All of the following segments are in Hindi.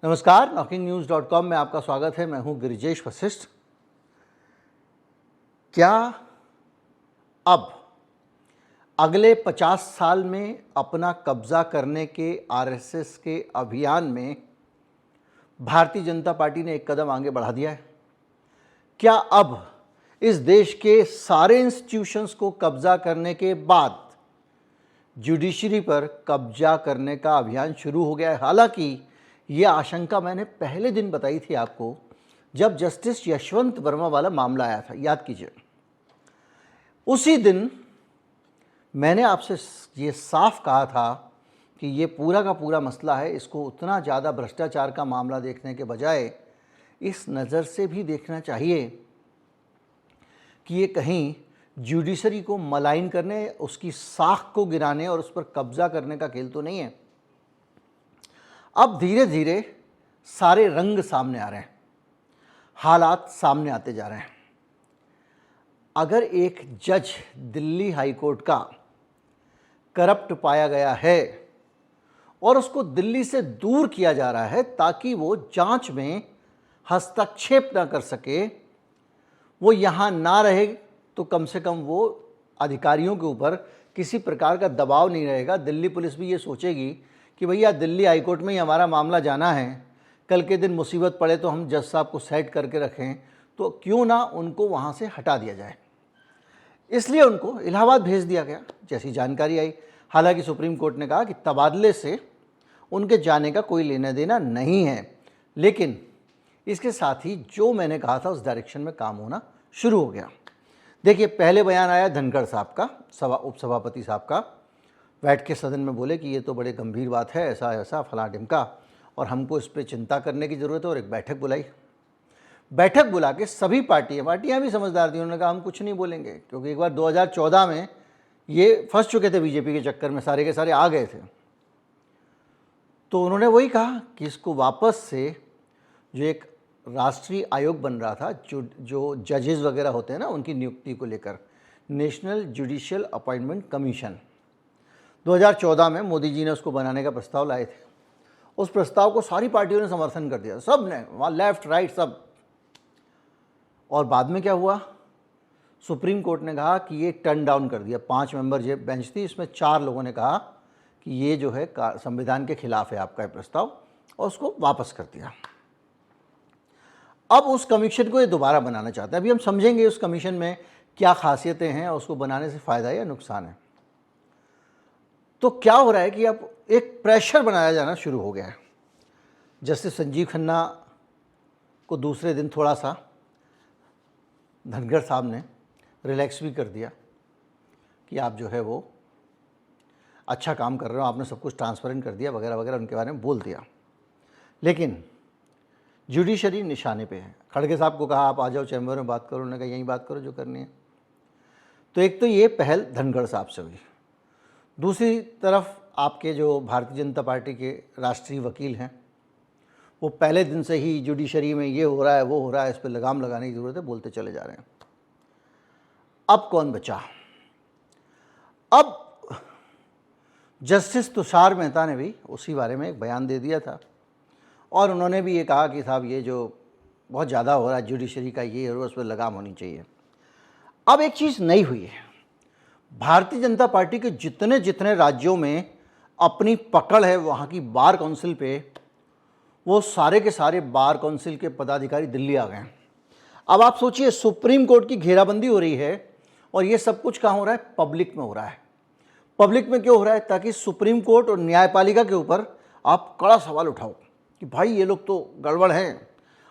नमस्कार, knocking-news.com में आपका स्वागत है। मैं हूं गिरिजेश वशिष्ठ। क्या अब अगले 50 साल में अपना कब्जा करने के आरएसएस के अभियान में भारतीय जनता पार्टी ने एक कदम आगे बढ़ा दिया है? क्या अब इस देश के सारे इंस्टीट्यूशंस को कब्जा करने के बाद जुडिशरी पर कब्जा करने का अभियान शुरू हो गया है? हालांकि ये आशंका मैंने पहले दिन बताई थी आपको, जब जस्टिस यशवंत वर्मा वाला मामला आया था, याद कीजिए। उसी दिन मैंने आपसे ये साफ कहा था कि ये पूरा का पूरा मसला है, इसको उतना ज़्यादा भ्रष्टाचार का मामला देखने के बजाय इस नज़र से भी देखना चाहिए कि ये कहीं जुडिशरी को मलाइन करने, उसकी साख को गिराने और उस पर कब्जा करने का खेल तो नहीं है। अब धीरे धीरे सारे रंग सामने आ रहे हैं, हालात सामने आते जा रहे हैं। अगर एक जज दिल्ली हाई कोर्ट का करप्ट पाया गया है और उसको दिल्ली से दूर किया जा रहा है ताकि वो जांच में हस्तक्षेप ना कर सके, वो यहाँ ना रहे, तो कम से कम वो अधिकारियों के ऊपर किसी प्रकार का दबाव नहीं रहेगा। दिल्ली पुलिस भी ये सोचेगी कि भैया दिल्ली हाई कोर्ट में ही हमारा मामला जाना है, कल के दिन मुसीबत पड़े तो हम जज साहब को सेट करके रखें, तो क्यों ना उनको वहाँ से हटा दिया जाए। इसलिए उनको इलाहाबाद भेज दिया गया, जैसी जानकारी आई। हालांकि सुप्रीम कोर्ट ने कहा कि तबादले से उनके जाने का कोई लेना देना नहीं है, लेकिन इसके साथ ही जो मैंने कहा था उस डायरेक्शन में काम होना शुरू हो गया। देखिए, पहले बयान आया धनखड़ साहब का, उपसभापति साहब का, बैठ के सदन में बोले कि ये तो बड़े गंभीर बात है, ऐसा ऐसा फला ढिमका, और हमको इस पर चिंता करने की ज़रूरत है। और एक बैठक बुलाई, बैठक बुला के सभी पार्टियां भी समझदार थी, उन्होंने कहा हम कुछ नहीं बोलेंगे, क्योंकि एक बार 2014 में ये फंस चुके थे बीजेपी के चक्कर में, सारे के सारे आ गए थे। तो उन्होंने वही कहा कि इसको वापस से जो एक राष्ट्रीय आयोग बन रहा था, जो जजेस वगैरह होते हैं ना, उनकी नियुक्ति को लेकर, नेशनल जुडिशियल अपॉइंटमेंट कमीशन, 2014 में मोदी जी ने उसको बनाने का प्रस्ताव लाए थे। उस प्रस्ताव को सारी पार्टियों ने समर्थन कर दिया, सब ने, वहाँ लेफ्ट राइट सब। और बाद में क्या हुआ, सुप्रीम कोर्ट ने कहा कि ये टर्न डाउन कर दिया। 5 मेंबर जो बेंच थी, इसमें 4 लोगों ने कहा कि ये जो है संविधान के खिलाफ है आपका ये प्रस्ताव, और उसको वापस कर दिया। अब उस कमीशन को ये दोबारा बनाना चाहते हैं। अभी हम समझेंगे उस कमीशन में क्या खासियतें हैं और उसको बनाने से फ़ायदा है या नुकसान है। तो क्या हो रहा है कि अब एक प्रेशर बनाया जाना शुरू हो गया है। जस्टिस संजीव खन्ना को दूसरे दिन थोड़ा सा धनखड़ साहब ने रिलैक्स भी कर दिया कि आप जो है वो अच्छा काम कर रहे हो, आपने सब कुछ ट्रांसपेरेंट कर दिया वगैरह वगैरह, उनके बारे में बोल दिया। लेकिन जुडिशरी निशाने पे है। खड़गे साहब को कहा आप आ जाओ चैम्बर में बात करो, उन्होंने कहा यहीं बात करो जो करनी है। तो एक तो ये पहल धनखड़ साहब से हुई। दूसरी तरफ आपके जो भारतीय जनता पार्टी के राष्ट्रीय वकील हैं, वो पहले दिन से ही जुडिशरी में ये हो रहा है वो हो रहा है, इस पर लगाम लगाने की ज़रूरत है, बोलते चले जा रहे हैं। अब कौन बचा? अब जस्टिस तुषार मेहता ने भी उसी बारे में एक बयान दे दिया था, और उन्होंने भी ये कहा कि साहब ये जो बहुत ज़्यादा हो रहा है जुडिशरी का, ये उस पर लगाम होनी चाहिए। अब एक चीज़ नई हुई है, भारतीय जनता पार्टी के जितने जितने राज्यों में अपनी पकड़ है वहाँ की बार काउंसिल पे, वो सारे के सारे बार काउंसिल के पदाधिकारी दिल्ली आ गए हैं। अब आप सोचिए, सुप्रीम कोर्ट की घेराबंदी हो रही है और ये सब कुछ कहाँ हो रहा है? पब्लिक में हो रहा है। पब्लिक में क्यों हो रहा है? ताकि सुप्रीम कोर्ट और न्यायपालिका के ऊपर आप कड़ा सवाल उठाओ कि भाई ये लोग तो गड़बड़ हैं।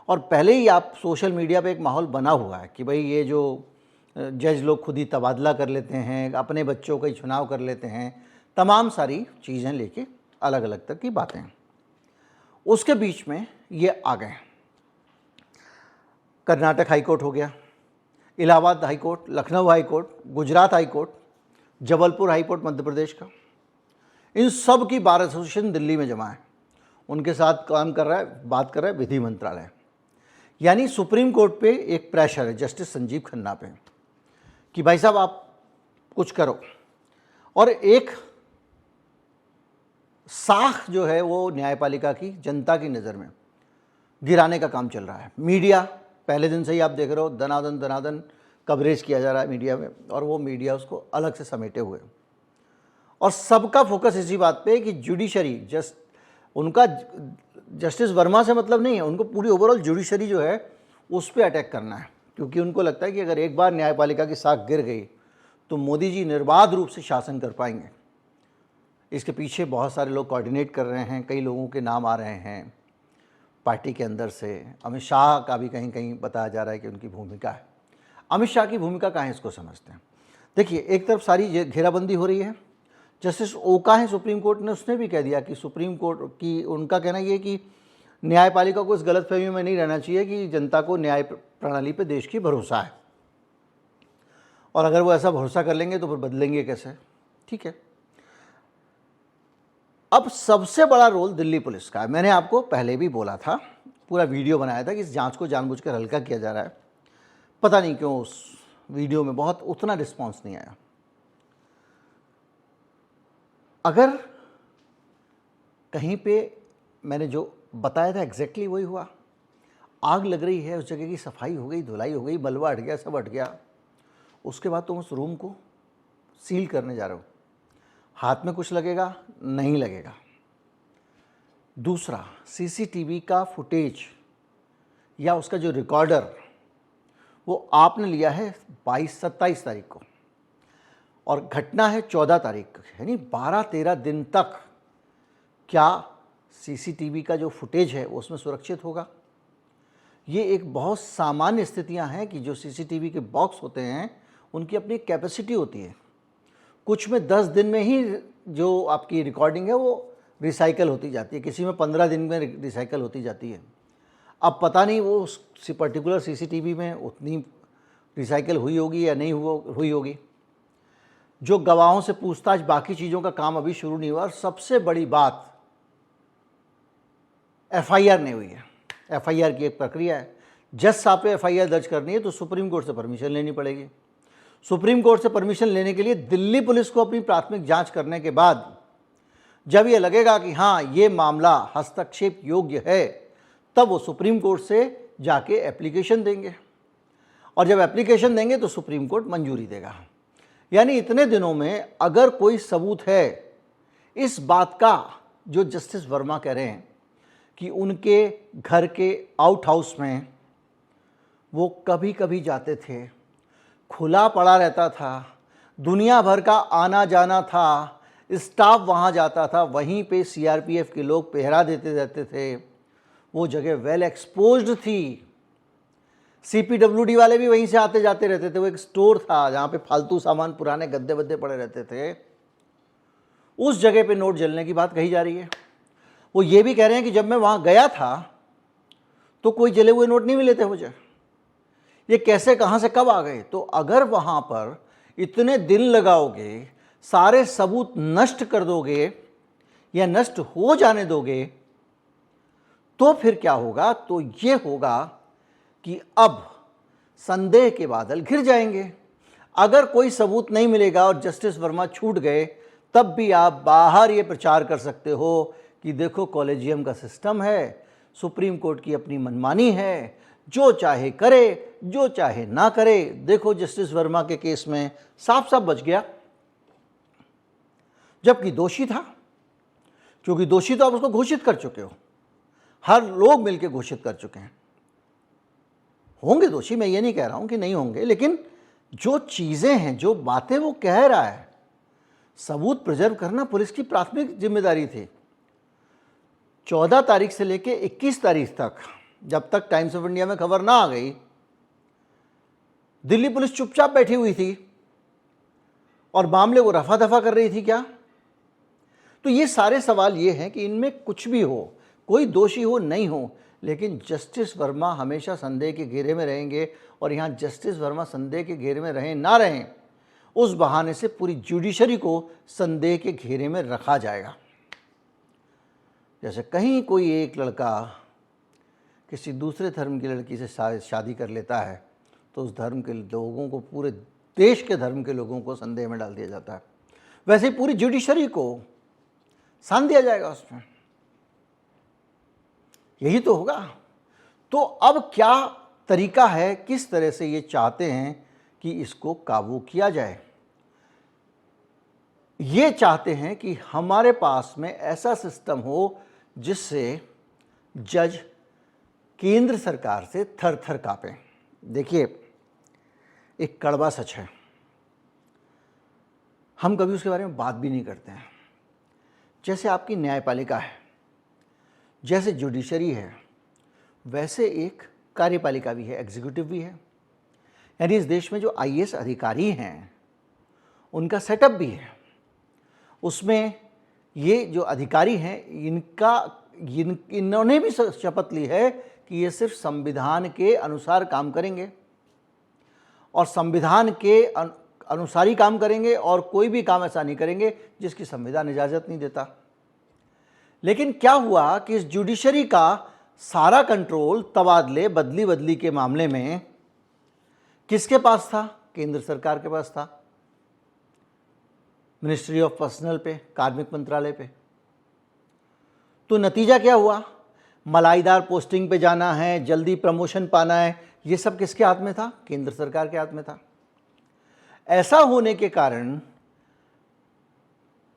और पहले ही आप सोशल मीडिया पे एक माहौल बना हुआ है कि भाई ये जो जज लोग खुद ही तबादला कर लेते हैं, अपने बच्चों का ही चुनाव कर लेते हैं, तमाम सारी चीज़ें लेके अलग अलग तरह की बातें। उसके बीच में ये आ गए। कर्नाटक हाई कोर्ट हो गया, Allahabad high court, Lucknow high court, Gujarat high court, Jabalpur high court Madhya Pradesh का, इन सब की बार एसोसिएशन दिल्ली में जमा है। उनके साथ काम कर रहा है, बात कर रहा है विधि मंत्रालय। यानी सुप्रीम कोर्ट पे एक प्रेशर है जस्टिस संजीव खन्ना पे कि भाई साहब आप कुछ करो। और एक साख जो है वो न्यायपालिका की जनता की नज़र में गिराने का काम चल रहा है। मीडिया पहले दिन से ही आप देख रहे हो दनादन दनादन कवरेज किया जा रहा है मीडिया में, और वो मीडिया उसको अलग से समेटे हुए, और सबका फोकस इसी बात पे है कि जुडिशरी उनका जस्टिस वर्मा से मतलब नहीं है, उनको पूरी ओवरऑल जुडिशरी जो है उस पर अटैक करना है, क्योंकि उनको लगता है कि अगर एक बार न्यायपालिका की साख गिर गई तो मोदी जी निर्बाध रूप से शासन कर पाएंगे। इसके पीछे बहुत सारे लोग कोऑर्डिनेट कर रहे हैं, कई लोगों के नाम आ रहे हैं पार्टी के अंदर से। अमित शाह का भी कहीं कहीं बताया जा रहा है कि उनकी भूमिका है। अमित शाह की भूमिका कहाँ है इसको समझते हैं। देखिए, एक तरफ सारी घेराबंदी हो रही है, जस्टिस ओका है सुप्रीम कोर्ट ने, उसने भी कह दिया कि सुप्रीम कोर्ट की, उनका कहना ये कि न्यायपालिका को इस गलतफहमी में नहीं रहना चाहिए कि जनता को न्याय प्रणाली पे देश की भरोसा है, और अगर वो ऐसा भरोसा कर लेंगे तो फिर बदलेंगे कैसे। ठीक है, अब सबसे बड़ा रोल दिल्ली पुलिस का है। मैंने आपको पहले भी बोला था, पूरा वीडियो बनाया था कि इस जांच को जानबूझकर हल्का किया जा रहा है। पता नहीं क्यों उस वीडियो में बहुत उतना रिस्पांस नहीं आया। अगर कहीं पे मैंने जो बताया था एग्जैक्टली वही हुआ, आग लग रही है, उस जगह की सफाई हो गई, धुलाई हो गई, मलबा हट गया, सब हट गया, उसके बाद तुम उस रूम को सील करने जा रहे हो, हाथ में कुछ लगेगा? नहीं लगेगा। दूसरा, सीसीटीवी का फुटेज या उसका जो रिकॉर्डर वो आपने लिया है 27 तारीख को, और घटना है 14 तारीख को, यानी 12-13 दिन तक क्या सीसीटीवी का जो फुटेज है वो उसमें सुरक्षित होगा? ये एक बहुत सामान्य स्थितियां हैं कि जो सीसीटीवी के बॉक्स होते हैं उनकी अपनी कैपेसिटी होती है, कुछ में 10 दिन में ही जो आपकी रिकॉर्डिंग है वो रिसाइकल होती जाती है, किसी में 15 दिन में रिसाइकल होती जाती है। अब पता नहीं वो उस पर्टिकुलर सीसीटीवी में उतनी रिसाइकल हुई होगी या नहीं हुई होगी। जो गवाहों से पूछताछ, बाकी चीज़ों का काम अभी शुरू नहीं हुआ, और सबसे बड़ी बात एफआईआर नहीं हुई है। एफआईआर की एक प्रक्रिया है, जज साहब पे एफआईआर दर्ज करनी है तो सुप्रीम कोर्ट से परमिशन लेनी पड़ेगी। सुप्रीम कोर्ट से परमिशन लेने के लिए दिल्ली पुलिस को अपनी प्राथमिक जांच करने के बाद जब ये लगेगा कि हाँ ये मामला हस्तक्षेप योग्य है, तब वो सुप्रीम कोर्ट से जाके एप्लीकेशन देंगे, और जब एप्लीकेशन देंगे तो सुप्रीम कोर्ट मंजूरी देगा। यानी इतने दिनों में अगर कोई सबूत है इस बात का जो जस्टिस वर्मा कह रहे हैं कि उनके घर के आउट हाउस में वो कभी कभी जाते थे, खुला पड़ा रहता था, दुनिया भर का आना जाना था, स्टाफ वहाँ जाता था, वहीं पे सीआरपीएफ के लोग पहरा देते रहते थे, वो जगह वेल एक्सपोज्ड थी, सीपीडब्ल्यूडी वाले भी वहीं से आते जाते रहते थे, वो एक स्टोर था जहाँ पे फालतू सामान, पुराने गद्दे वद्दे पड़े रहते थे, उस जगह पे नोट जलने की बात कही जा रही है। वो ये भी कह रहे हैं कि जब मैं वहाँ गया था तो कोई जले हुए नोट नहीं मिले थे मुझे, ये कैसे कहाँ से कब आ गए? तो अगर वहाँ पर इतने दिन लगाओगे, सारे सबूत नष्ट कर दोगे या नष्ट हो जाने दोगे, तो फिर क्या होगा? तो ये होगा कि अब संदेह के बादल घिर जाएंगे। अगर कोई सबूत नहीं मिलेगा और जस्टिस वर्मा छूट गए, तब भी आप बाहर ये प्रचार कर सकते हो कि देखो कॉलेजियम का सिस्टम है, सुप्रीम कोर्ट की अपनी मनमानी है, जो चाहे करे, जो चाहे ना करे। देखो जस्टिस वर्मा के केस में साफ साफ बच गया, जबकि दोषी था, क्योंकि दोषी तो आप उसको घोषित कर चुके हो, हर लोग मिलकर घोषित कर चुके हैं। होंगे दोषी, मैं ये नहीं कह रहा हूं कि नहीं होंगे, लेकिन जो चीजें हैं, जो बातें वो कह रहा है, सबूत प्रिजर्व करना पुलिस की प्राथमिक जिम्मेदारी थी। 14 तारीख से लेकर 21 तारीख तक, जब तक टाइम्स ऑफ इंडिया में खबर ना आ गई, दिल्ली पुलिस चुपचाप बैठी हुई थी और मामले को रफा दफा कर रही थी क्या? तो ये सारे सवाल ये हैं कि इनमें कुछ भी हो, कोई दोषी हो नहीं हो, लेकिन जस्टिस वर्मा हमेशा संदेह के घेरे में रहेंगे, और यहाँ जस्टिस वर्मा संदेह के घेरे में रहें ना रहें, उस बहाने से पूरी जुडिशरी को संदेह के घेरे में रखा जाएगा। जैसे कहीं कोई एक लड़का किसी दूसरे धर्म की लड़की से शादी कर लेता है तो उस धर्म के लोगों को, पूरे देश के धर्म के लोगों को संदेह में डाल दिया जाता है, वैसे ही पूरी जुडिशरी को सान दिया जाएगा उसमें, यही तो होगा। तो अब क्या तरीका है, किस तरह से ये चाहते हैं कि इसको काबू किया जाए? ये चाहते हैं कि हमारे पास में ऐसा सिस्टम हो जिससे जज केंद्र सरकार से थर थर कांपे। देखिए, एक कड़वा सच है, हम कभी उसके बारे में बात भी नहीं करते हैं। जैसे आपकी न्यायपालिका है, जैसे जुडिशरी है, वैसे एक कार्यपालिका भी है, एग्जीक्यूटिव भी है। यानी इस देश में जो आईएएस अधिकारी हैं उनका सेटअप भी है। उसमें ये जो अधिकारी हैं इन्होंने भी शपथ ली है कि ये सिर्फ संविधान के अनुसार काम करेंगे और संविधान के अनुसार ही काम करेंगे और कोई भी काम ऐसा नहीं करेंगे जिसकी संविधान इजाज़त नहीं देता। लेकिन क्या हुआ कि इस जुडिशरी का सारा कंट्रोल तबादले बदली के मामले में किसके पास था? केंद्र सरकार के पास था, मिनिस्ट्री ऑफ पर्सनल पे, कार्मिक मंत्रालय पे। तो नतीजा क्या हुआ? मलाईदार पोस्टिंग पे जाना है, जल्दी प्रमोशन पाना है, ये सब किसके हाथ में था? केंद्र सरकार के हाथ में था। ऐसा होने के कारण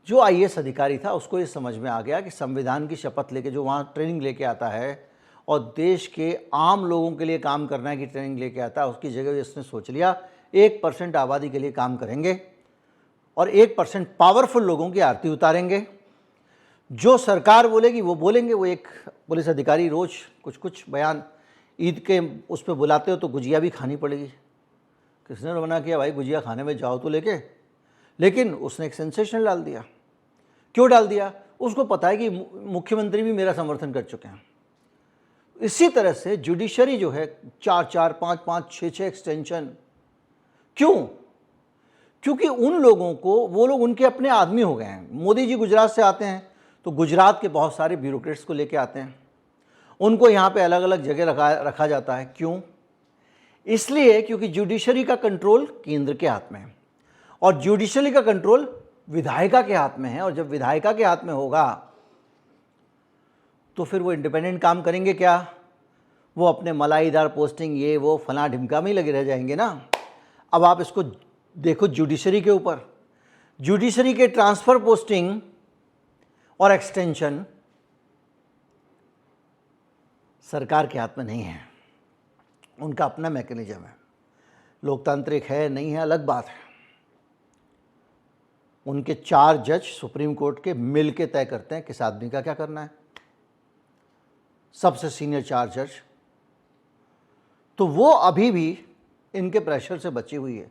जो आईएएस अधिकारी था उसको ये समझ में आ गया कि संविधान की शपथ लेके जो वहाँ ट्रेनिंग लेके आता है और देश के आम लोगों के लिए काम करना है की ट्रेनिंग लेके आता है, उसकी जगह इसने सोच लिया 1% आबादी के लिए काम करेंगे और 1% पावरफुल लोगों की आरती उतारेंगे। जो सरकार बोलेगी वो बोलेंगे। वो एक पुलिस अधिकारी रोज़ कुछ बयान, ईद के उस पर बुलाते हो तो गुजिया भी खानी पड़ेगी। किसने मना किया भाई गुजिया खाने में जाओ तो लेके, लेकिन उसने एक सेंसेशन डाल दिया। क्यों डाल दिया? उसको पता है कि मुख्यमंत्री भी मेरा समर्थन कर चुके हैं। इसी तरह से जुडिशरी जो है 4-4, 5-5, 6-6 एक्सटेंशन। क्यों? क्योंकि उन लोगों को, वो लोग उनके अपने आदमी हो गए हैं। मोदी जी गुजरात से आते हैं तो गुजरात के बहुत सारे ब्यूरोक्रेट्स को लेके आते हैं, उनको यहाँ पे अलग अलग जगह रखा जाता है। क्यों? इसलिए क्योंकि जुडिशरी का कंट्रोल केंद्र के हाथ में है और जुडिशरी का कंट्रोल विधायिका के हाथ में है। और जब विधायिका के हाथ में होगा तो फिर वो इंडिपेंडेंट काम करेंगे क्या? वो अपने मलाईदार पोस्टिंग, ये वो फला ढिमका में ही लगे रह जाएंगे ना। अब आप इसको देखो जुडिशरी के ऊपर, जुडिशरी के ट्रांसफर पोस्टिंग और एक्सटेंशन सरकार के हाथ में नहीं है, उनका अपना मैकेनिज्म है। लोकतांत्रिक है नहीं है अलग बात है। उनके 4 जज सुप्रीम कोर्ट के मिल के तय करते हैं किस आदमी का क्या करना है, सबसे सीनियर 4 जज। तो वो अभी भी इनके प्रेशर से बची हुई है।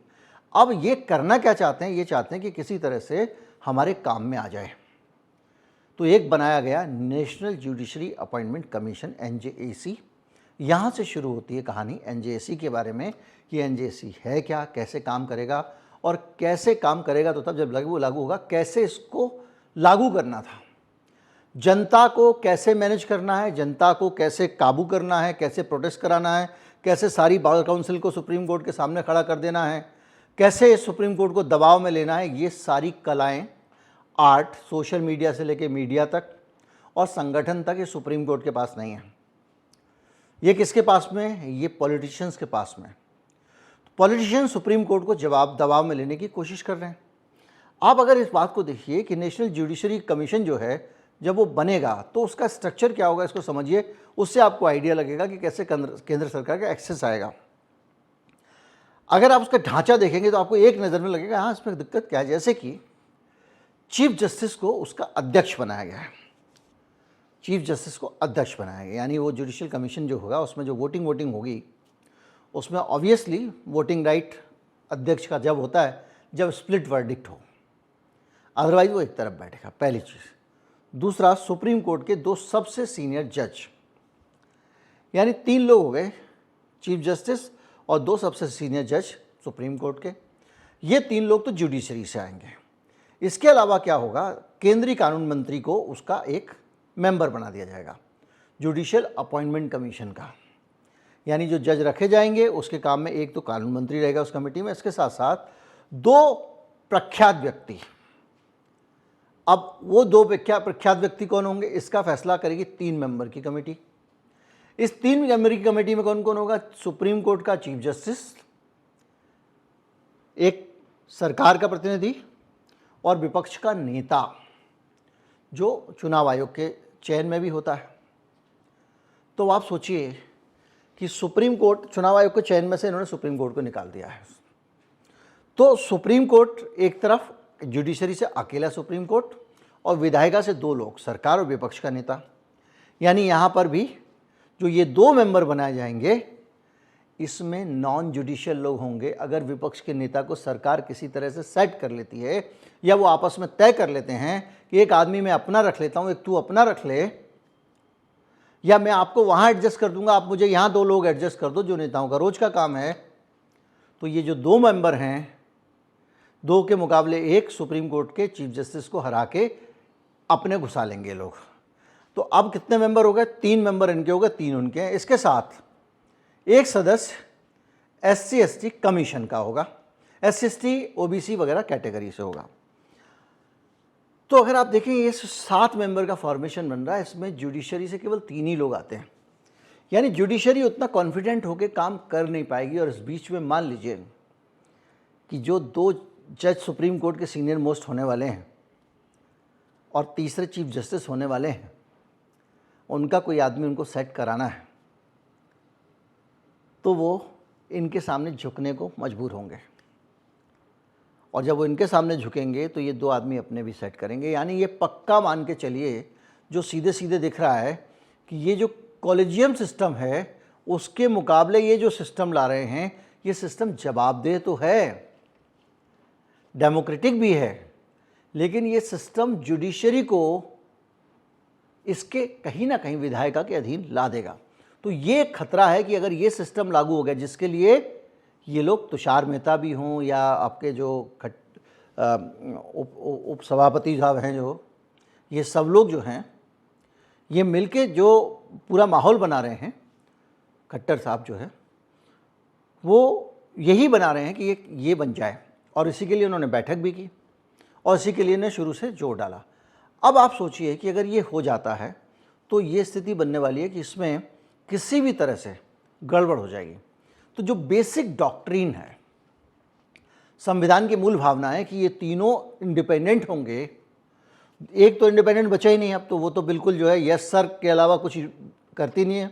अब ये करना क्या चाहते हैं? ये चाहते हैं कि किसी तरह से हमारे काम में आ जाए। तो एक बनाया गया national judiciary appointment commission, NJAC। यहाँ से शुरू होती है कहानी NJAC के बारे में कि NJAC है क्या, कैसे काम करेगा और कैसे काम करेगा तो तब जब लागू होगा, कैसे इसको लागू करना था, जनता को कैसे मैनेज करना है, जनता को कैसे काबू करना है, कैसे प्रोटेस्ट कराना है, कैसे सारी बार काउंसिल को सुप्रीम कोर्ट के सामने खड़ा कर देना है, कैसे सुप्रीम कोर्ट को दबाव में लेना है। ये सारी कलाएं, आर्ट, सोशल मीडिया से लेके मीडिया तक और संगठन तक ये सुप्रीम कोर्ट के पास नहीं है। ये किसके पास में है? ये पॉलिटिशियंस के पास में। पॉलिटिशियन सुप्रीम कोर्ट को दबाव में लेने की कोशिश कर रहे हैं। आप अगर इस बात को देखिए कि नेशनल जुडिशरी कमीशन जो है जब वो बनेगा तो उसका स्ट्रक्चर क्या होगा, इसको समझिए, उससे आपको आइडिया लगेगा कि कैसे केंद्र सरकार का एक्सेस आएगा। अगर आप उसका ढांचा देखेंगे तो आपको एक नज़र में लगेगा हाँ इसमें दिक्कत क्या है। जैसे कि चीफ जस्टिस को उसका अध्यक्ष बनाया गया है, चीफ जस्टिस को अध्यक्ष बनाया गया, यानी वो जुडिशियल कमीशन जो होगा उसमें जो वोटिंग होगी उसमें ऑब्वियसली वोटिंग राइट अध्यक्ष का जब होता है जब स्प्लिट वर्डिक्ट हो, अदरवाइज वो एक तरफ बैठेगा, पहली चीज़। दूसरा, सुप्रीम कोर्ट के 2 सबसे सीनियर जज, यानी 3 लोग हो गए, चीफ जस्टिस और 2 सबसे सीनियर जज सुप्रीम कोर्ट के। ये 3 लोग तो जुडिशरी से आएंगे। इसके अलावा क्या होगा, केंद्रीय कानून मंत्री को उसका एक मेंबर बना दिया जाएगा जुडिशियल अपॉइंटमेंट कमीशन का, यानी जो जज रखे जाएंगे उसके काम में एक तो कानून मंत्री रहेगा उस कमेटी में, इसके साथ साथ 2 प्रख्यात व्यक्ति अब वो दो प्रख्यात व्यक्ति कौन होंगे, इसका फैसला करेगी 3 मेंबर की कमेटी। इस 3 मेंबर की कमेटी में कौन कौन होगा, सुप्रीम कोर्ट का चीफ जस्टिस, एक सरकार का प्रतिनिधि और विपक्ष का नेता, जो चुनाव आयोग के चयन में भी होता है। तो आप सोचिए कि सुप्रीम कोर्ट, चुनाव आयोग के चयन में से इन्होंने सुप्रीम कोर्ट को निकाल दिया है। तो सुप्रीम कोर्ट एक तरफ, जुडिशरी से अकेला सुप्रीम कोर्ट और विधायिका से 2 लोग, सरकार और विपक्ष का नेता। यानी यहाँ पर भी जो ये 2 मेंबर बनाए जाएंगे, इसमें नॉन जुडिशियल लोग होंगे। अगर विपक्ष के नेता को सरकार किसी तरह से सेट कर लेती है या वो आपस में तय कर लेते हैं कि एक आदमी मैं अपना रख लेता हूँ, एक तू अपना रख ले, या मैं आपको वहाँ एडजस्ट कर दूंगा, आप मुझे यहाँ 2 लोग एडजस्ट कर दो, जो नेताओं का रोज का काम है, तो ये जो 2 मेंबर हैं, 2 के मुकाबले 1 सुप्रीम कोर्ट के चीफ जस्टिस को हरा के अपने घुसा लेंगे लोग। तो अब कितने मेंबर हो गए, 3 मेंबर इनके हो गए, 3 उनके हैं। इसके साथ एक सदस्य SC ST कमीशन का होगा, SC ST OBC वगैरह कैटेगरी से होगा। तो अगर आप देखें ये 7 मेंबर का फॉर्मेशन बन रहा है, इसमें जुडिशरी से केवल 3 ही लोग आते हैं। यानी जुडिशरी उतना कॉन्फिडेंट होकर काम कर नहीं पाएगी। और इस बीच में मान लीजिए कि जो 2 जज सुप्रीम कोर्ट के सीनियर मोस्ट होने वाले हैं और तीसरे चीफ जस्टिस होने वाले हैं, उनका कोई आदमी उनको सेट कराना है, तो वो इनके सामने झुकने को मजबूर होंगे। और जब वो इनके सामने झुकेंगे तो ये 2 आदमी अपने भी सेट करेंगे। यानी ये पक्का मान के चलिए, जो सीधे सीधे दिख रहा है कि ये जो कॉलेजियम सिस्टम है, उसके मुकाबले ये जो सिस्टम ला रहे हैं, ये सिस्टम जवाबदेह तो है, डेमोक्रेटिक भी है, लेकिन ये सिस्टम जुडिशरी को इसके कहीं ना कहीं विधायिका के अधीन ला देगा। तो ये खतरा है कि अगर ये सिस्टम लागू हो गया, जिसके लिए ये लोग तुषार मेहता भी हों या आपके जो उप सभापति साहब हैं, जो ये सब लोग जो हैं, ये मिलके जो पूरा माहौल बना रहे हैं, खट्टर साहब जो है वो यही बना रहे हैं कि ये बन जाए। और इसी के लिए उन्होंने बैठक भी की और इसी के लिए ने शुरू से जोर डाला। अब आप सोचिए कि अगर ये हो जाता है तो ये स्थिति बनने वाली है कि इसमें किसी भी तरह से गड़बड़ हो जाएगी। तो जो बेसिक डॉक्ट्रिन है, संविधान की मूल भावना है कि ये तीनों इंडिपेंडेंट होंगे। एक तो इंडिपेंडेंट बचा ही नहीं, अब तो वो तो बिल्कुल जो है यस सर के अलावा कुछ करती नहीं है,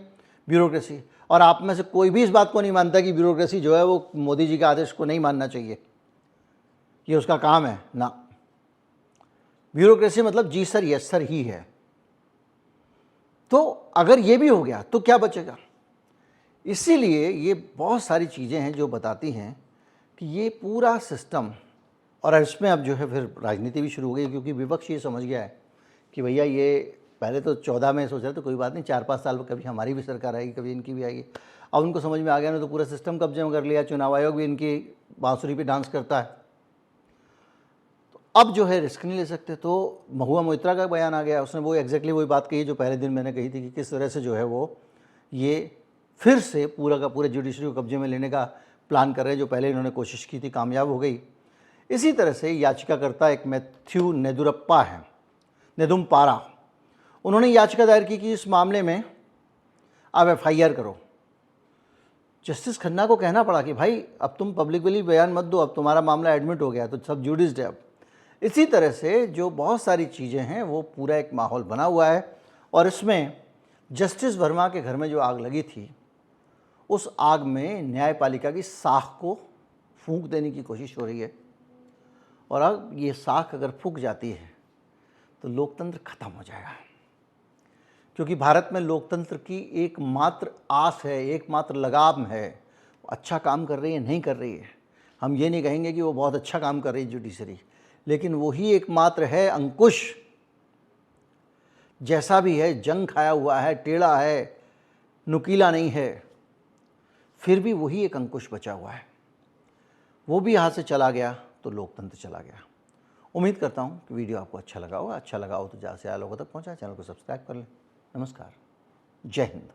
ब्यूरोक्रेसी। और आप में से कोई भी इस बात को नहीं मानता कि ब्यूरोक्रेसी जो है वो मोदी जी के आदेश को नहीं मानना चाहिए, ये उसका काम है ना। ब्यूरोक्रेसी मतलब जी सर यस सर ही है। तो अगर ये भी हो गया तो क्या बचेगा। इसीलिए ये बहुत सारी चीज़ें हैं जो बताती हैं कि ये पूरा सिस्टम, और इसमें अब जो है फिर राजनीति भी शुरू हो गई, क्योंकि विपक्ष ये समझ गया है कि भैया ये पहले तो 14 में सोच रहे थे कोई बात नहीं, 4-5 साल में कभी हमारी भी सरकार आएगी, कभी इनकी भी आएगी। अब उनको समझ में आ गया ना, तो पूरा सिस्टम कब्जे में कर लिया, चुनाव आयोग भी इनकी बांसुरी पे डांस करता है, तो अब जो है रिस्क नहीं ले सकते। तो महुआ मोइत्रा का बयान आ गया, उसने वो एग्जैक्टली वही बात कही जो पहले दिन मैंने कही थी कि किस तरह से जो है वो ये फिर से पूरा का पूरा जुडिशरी को कब्जे में लेने का प्लान कर रहे हैं, जो पहले इन्होंने कोशिश की थी, कामयाब हो गई। इसी तरह से याचिकाकर्ता एक मैथ्यू नेदुरप्पा है, नेदुम्पारा, उन्होंने याचिका दायर की कि इस मामले में आप FIR करो। जस्टिस खन्ना को कहना पड़ा कि भाई अब तुम पब्लिकली बयान मत दो, अब तुम्हारा मामला एडमिट हो गया तो सब जुडिस्ड है अब। इसी तरह से जो बहुत सारी चीज़ें हैं वो पूरा एक माहौल बना हुआ है। और इसमें जस्टिस वर्मा के घर में जो आग लगी थी, उस आग में न्यायपालिका की साख को फूंक देने की कोशिश हो रही है। और अब ये साख अगर फूंक जाती है तो लोकतंत्र खत्म हो जाएगा, क्योंकि भारत में लोकतंत्र की एकमात्र आस है, एकमात्र लगाम है, अच्छा काम कर रही है नहीं कर रही है। हम ये नहीं कहेंगे कि वो बहुत अच्छा काम कर रही है जुडिशरी, लेकिन वही एकमात्र है अंकुश, जैसा भी है जंग खाया हुआ है, टेढ़ा है, नुकीला नहीं है, फिर भी वही एक अंकुश बचा हुआ है। वो भी यहाँ से चला गया तो लोकतंत्र चला गया। उम्मीद करता हूँ कि वीडियो आपको अच्छा लगा हो तो ज़्यादा से ज़्यादा लोगों तक पहुँचाए, चैनल को सब्सक्राइब कर लें। नमस्कार, जय हिंद।